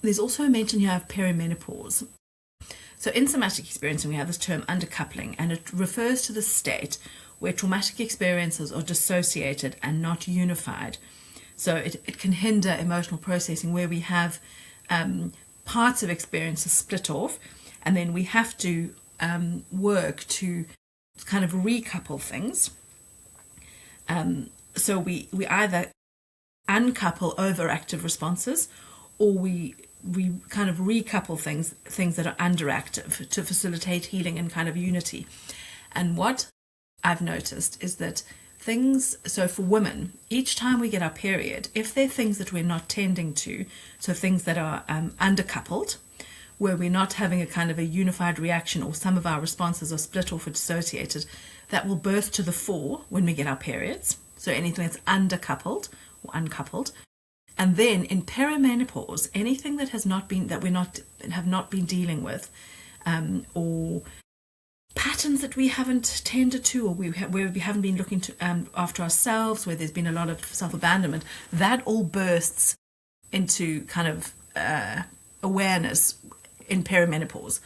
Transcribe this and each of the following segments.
there's also a mention here of perimenopause. So in somatic experiencing, we have this term undercoupling, and it refers to the state where traumatic experiences are dissociated and not unified. So it can hinder emotional processing, where we have parts of experiences split off, and then we have to work to kind of recouple things. So we either uncouple overactive responses, or we kind of recouple things that are underactive to facilitate healing and kind of unity. And what I've noticed is that so for women, each time we get our period, if there are things that we're not tending to, so things that are undercoupled, where we're not having a kind of a unified reaction, or some of our responses are split off or dissociated, that will burst to the fore when we get our periods. So anything that's undercoupled or uncoupled. And then in perimenopause, anything that have not been dealing with, or patterns that we haven't tended to, or where we haven't been looking to after ourselves, where there's been a lot of self-abandonment, that all bursts into kind of awareness in perimenopause.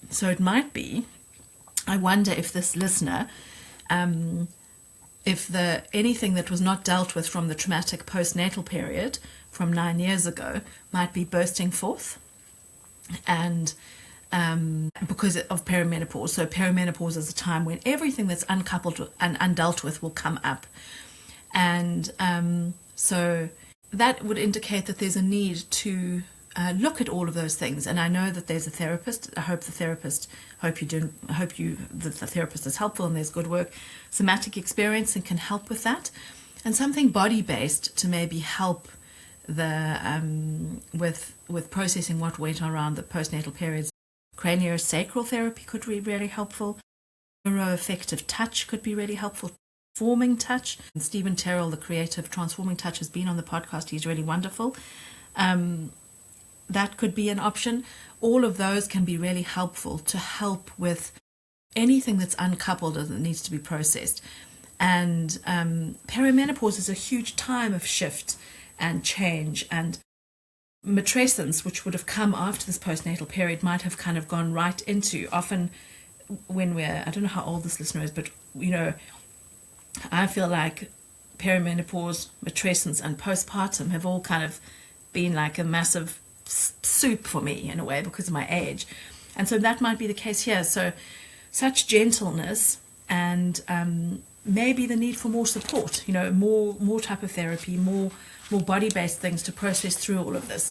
So it might be, I wonder if this listener, if anything that was not dealt with from the traumatic postnatal period from 9 years ago might be bursting forth, and because of perimenopause. So perimenopause is a time when everything that's uncoupled and undealt with will come up. And so that would indicate that there's a need to look at all of those things. And I know that there's a therapist. I hope the therapist is helpful and there's good work. Somatic experiencing can help with that. And something body-based to maybe help with processing what went around the postnatal periods. Craniosacral therapy could be really helpful. Neuroaffective touch could be really helpful. Transforming touch. And Stephen Terrell, the creator of Transforming Touch, has been on the podcast. He's really wonderful. That could be an option. All of those can be really helpful to help with anything that's uncoupled and that needs to be processed. And perimenopause is a huge time of shift and change, and matrescence, which would have come after this postnatal period, might have kind of gone right into, often when I don't know how old this listener is, but I feel like perimenopause, matrescence and postpartum have all kind of been like a massive soup for me in a way because of my age. And so that might be the case here. So such gentleness and maybe the need for more support, more type of therapy, more body-based things to process through all of this.